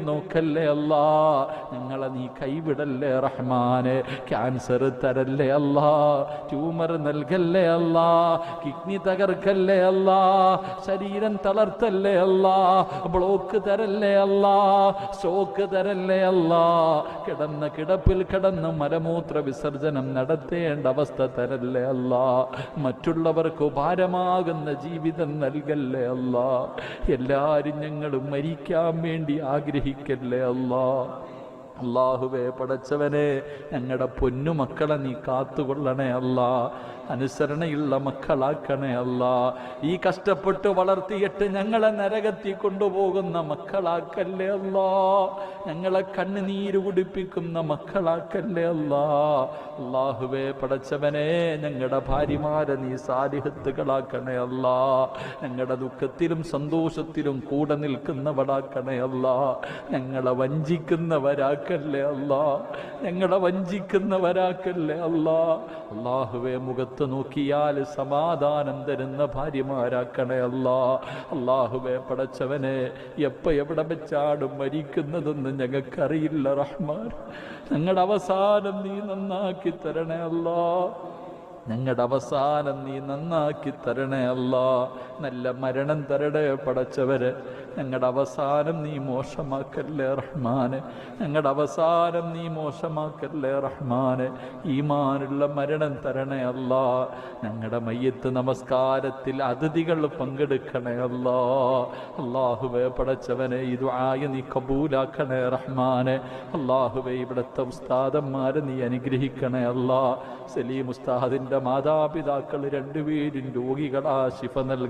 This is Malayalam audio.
നോക്കല്ലേ അല്ലാ, ഞങ്ങളെ നീ കൈവിടല്ലേ റഹ്മാനെ. ക്യാൻസർ തരല്ലേ അല്ലാ, ട്യൂമർ നൽകല്ലേ അല്ലാ, കിഡ്നി തകർക്കല്ലേ അല്ലാ, ശരീരം തളർത്തല്ലേ അല്ലാ, ബ്ലോക്ക് തരല്ലേ അല്ലാ, ഷോക്ക് തരല്ലേ അല്ലാ, കിടന്ന കിടപ്പിൽ കിടന്ന് മലമൂത്ര വിസർജനം നടത്തേണ്ട അവസ്ഥ തരല്ലേ അല്ലാ, മറ്റുള്ളവർക്ക് ഭാരമാകുന്ന ജീവിതം നൽകല്ലേ അല്ലാ. എല്ലാരും ഞങ്ങളും മരിക്കാൻ വേണ്ടി ആഗ്രഹിക്കല്ലേ അല്ലാ. അല്ലാഹുവേ പടച്ചവനെ, ഞങ്ങളുടെ പൊന്നുമക്കളെ നീ കാത്തുകൊള്ളണേ അല്ലാ, അനുസരണയുള്ള മക്കളാക്കണേ അല്ലാ. ഈ കഷ്ടപ്പെട്ട് വളർത്തിയിട്ട് ഞങ്ങളെ നരകത്തിൽ കൊണ്ടുപോകുന്ന മക്കളാക്കല്ലേ അല്ലാ, ഞങ്ങളെ കണ്ണുനീര് കുടിപ്പിക്കുന്ന മക്കളാക്കല്ലേ അല്ലാ. അല്ലാഹുവേ പടച്ചവനെ, ഞങ്ങളുടെ ഭാര്യമാരെ നീ സാലിഹത്തുകളാക്കണേ അല്ലാ, ഞങ്ങളുടെ ദുഃഖത്തിലും സന്തോഷത്തിലും കൂടെ നിൽക്കുന്നവരാക്കണേ അല്ലാ. ഞങ്ങളെ വഞ്ചിക്കുന്നവരാക്കല്ലേ അല്ലാ, ഞങ്ങളെ വഞ്ചിക്കുന്നവരാക്കല്ലേ അല്ലാ. അല്ലാഹുവേ മുഖത്ത് നോക്കിയാൽ സമാധാനം തരുന്ന ഭാര്യമാരാക്കണേ അല്ലാ. അല്ലാഹുവേ പടച്ചവനെ, എവിടെ വെച്ചാണ് മരിക്കുന്നതെന്ന് ഞങ്ങൾക്കറിയില്ല റഹ്മാൻ. ഞങ്ങളുടെ അവസാനം നീ നന്നാക്കി തരണേ അല്ലാ, ഞങ്ങളുടെ അവസാനം നീ നന്നാക്കി തരണേ അല്ലാ. നല്ല മരണം തരണേ പടച്ചവരെ. ഞങ്ങളുടെ അവസാനം നീ മോശമാക്കല്ലേ റഹ്മാനെ, ഞങ്ങളുടെ അവസാനം നീ മോശമാക്കല്ലേ റഹ്മാനെ. ഈമാനുള്ള മരണം തരണേ അല്ലാ. ഞങ്ങളുടെ മയ്യത്ത് നമസ്കാരത്തിൽ അതിഥികൾ പങ്കെടുക്കണേ അല്ലാ. അല്ലാഹുവേ പടച്ചവനെ, ഈ ദുആ നീ കബൂലാക്കണേ റഹ്മാനെ. അല്ലാഹുവേ ഇവിടുത്തെ ഉസ്താദന്മാരെ നീ അനുഗ്രഹിക്കണേ അല്ലാ. സലീം ഉസ്താദിന്റെ മാതാപിതാക്കൾ രണ്ടുപേരും രോഗികളാ, ശിഫ നൽകി